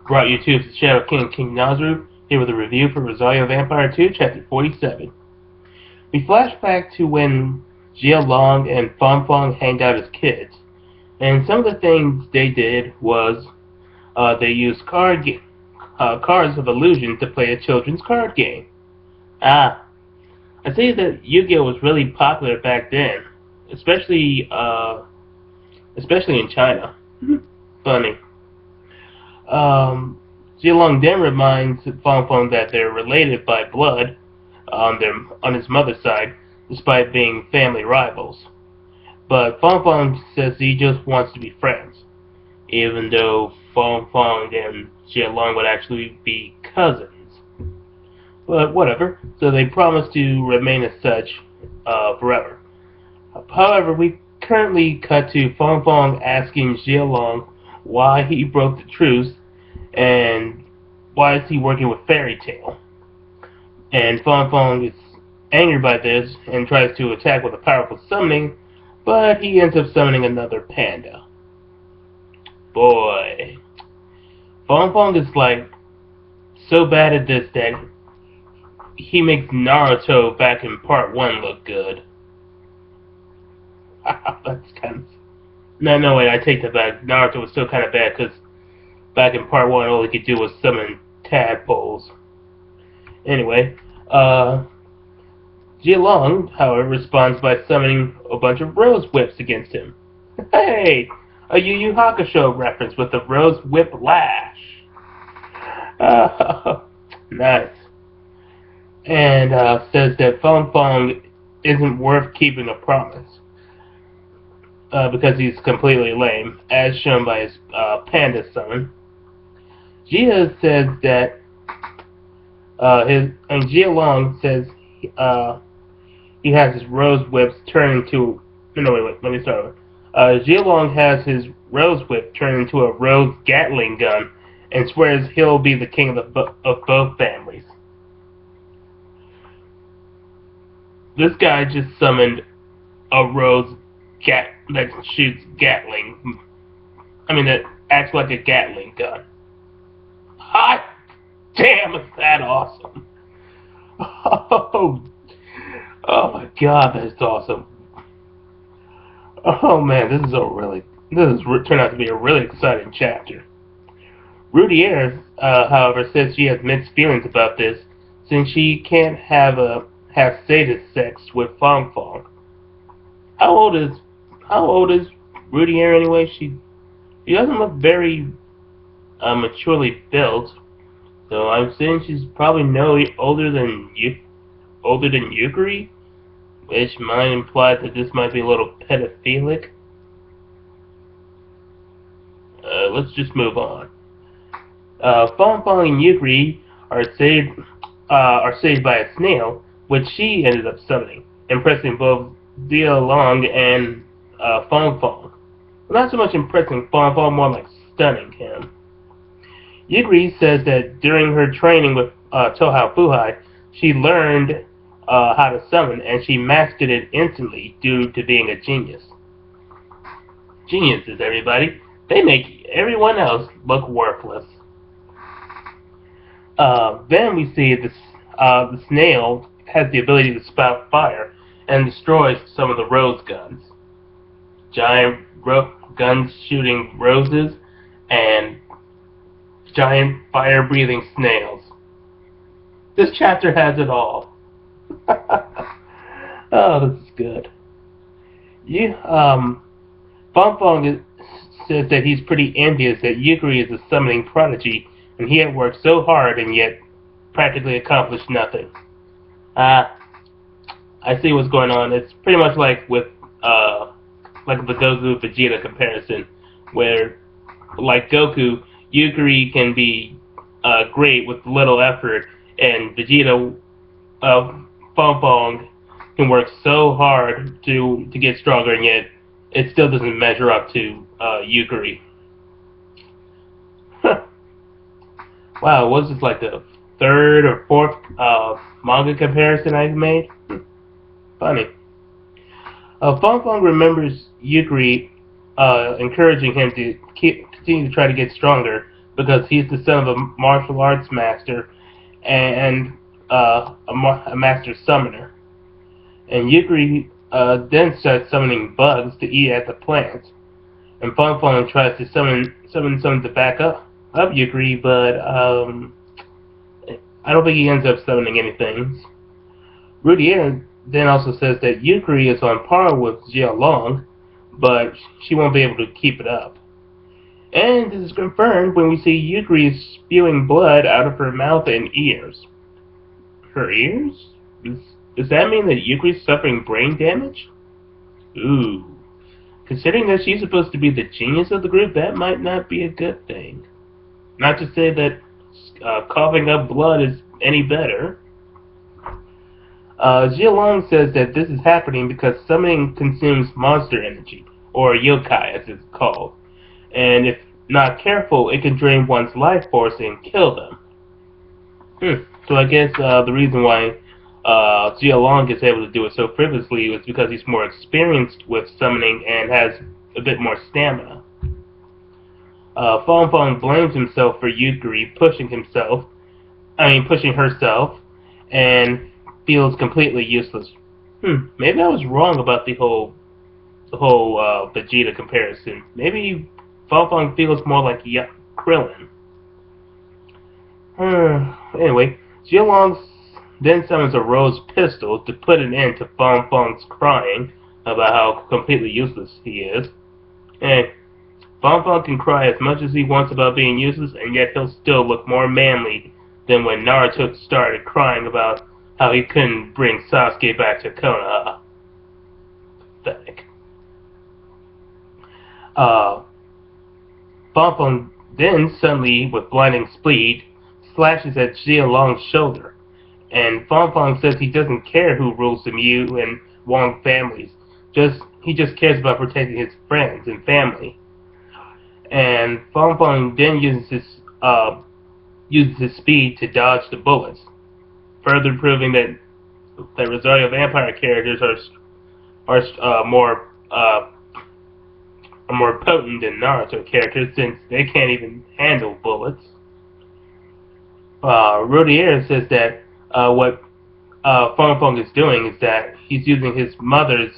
Brought you to the Shadow King King Nazru, here with a review for Rosario Vampire 2, Chapter 47. We flash back to when Jia Long and Fong Fong hanged out as kids, and some of the things they did was they used cards of illusion to play a children's card game. Ah, I see that Yu-Gi-Oh was really popular back then, especially in China. Funny. Zilong then reminds Fong Fong that they're related by blood on his mother's side, despite being family rivals. But Fong Fong says he just wants to be friends, even though Fong Fong and Zilong would actually be cousins. But whatever, so they promise to remain as such forever. However, we currently cut to Fong Fong asking Zilong why he broke the truce and why is he working with Fairy Tail. And Fong Fong is angered by this and tries to attack with a powerful summoning, but he ends up summoning another panda. Boy, Fong Fong is like so bad at this that he makes Naruto back in part 1 look good. That's kind of... No, wait, I take that back. Naruto was still kind of bad because back in part 1 all he could do was summon tadpoles. Anyway, Jilong, however, responds by summoning a bunch of rose whips against him. Hey! A Yu Yu Hakusho reference with the rose whip lash. Nice. And says that Fong Fong isn't worth keeping a promise because he's completely lame, as shown by his panda summon. Jia says that Jia Long says he has his rose whips turn into... No, wait, let me start over. Jia Long has his rose whip turn into a rose Gatling gun and swears he'll be the king of both families. This guy just summoned a rose that shoots Gatling. That acts like a Gatling gun. Hot damn, is that awesome! Oh my god, that's awesome. Oh man, this turned out to be a really exciting chapter. Rudier, however, says she has mixed feelings about this since she can't have sadist sex with Fong Fong. How old is Rudier anyway? She doesn't look very maturely built, so I'm saying she's probably no older than Yukari, which might imply that this might be a little pedophilic. Let's just move on. Fong Fong and Yukari are saved by a snail, which she ended up summoning, impressing both Dia Long and Fong Fong. Well, not so much impressing Fong Fong, more like stunning him. Yukari says that during her training with Tohao Fuhai, she learned how to summon, and she mastered it instantly due to being a genius. Geniuses, everybody. They make everyone else look worthless. Then we see the snail has the ability to spout fire and destroys some of the rose guns. Giant guns shooting roses and giant fire-breathing snails. This chapter has it all. Oh, this is good. Fong Fong says that he's pretty envious that Yukari is a summoning prodigy and he had worked so hard and yet practically accomplished nothing. I see what's going on. It's pretty much like with the Goku Vegeta comparison, where like Goku, Yukari can be great with little effort, and Vegeta, Fong Fong can work so hard to get stronger, and yet it still doesn't measure up to Yukari. Wow, was this like the third or fourth manga comparison I've made? Funny. Fong Fong remembers Yukari encouraging him to continue to try to get stronger, because he's the son of a martial arts master and a master summoner. And Yukari then starts summoning bugs to eat at the plant. And Fong Fong tries to summon someone to back up Yukari, but I don't think he ends up summoning anything. Rudier then also says that Yukari is on par with Jia Long, but she won't be able to keep it up. And this is confirmed when we see Yukari spewing blood out of her mouth and ears. Her ears? Does that mean that Yukari's suffering brain damage? Ooh. Considering that she's supposed to be the genius of the group, that might not be a good thing. Not to say that coughing up blood is any better. Jia Long says that this is happening because summoning consumes monster energy, or yokai as it's called. And if not careful, it can drain one's life force and kill them. So I guess the reason why Jia Long is able to do it so frivolously is because he's more experienced with summoning and has a bit more stamina. Fong Fong blames himself for Yukari pushing herself, and feels completely useless. Maybe I was wrong about the whole Vegeta comparison. Maybe Fong Fong feels more like Krillin. Anyway, Jia Long then summons a rose pistol to put an end to Fong Fong's crying about how completely useless he is. And Fong Fong can cry as much as he wants about being useless, and yet he'll still look more manly than when Naruto started crying about how he couldn't bring Sasuke back to Konoha. Pathetic. Fong Fong then suddenly, with blinding speed, slashes at Jia Long's shoulder. And Fong Fong says he doesn't care who rules the Mu and Wong families. He just cares about protecting his friends and family. And Fong Fong then uses his speed to dodge the bullets, further proving that Rosario vampire characters are more potent than Naruto characters, since they can't even handle bullets. Rodier says that what Fong Fong is doing is that he's using his mother's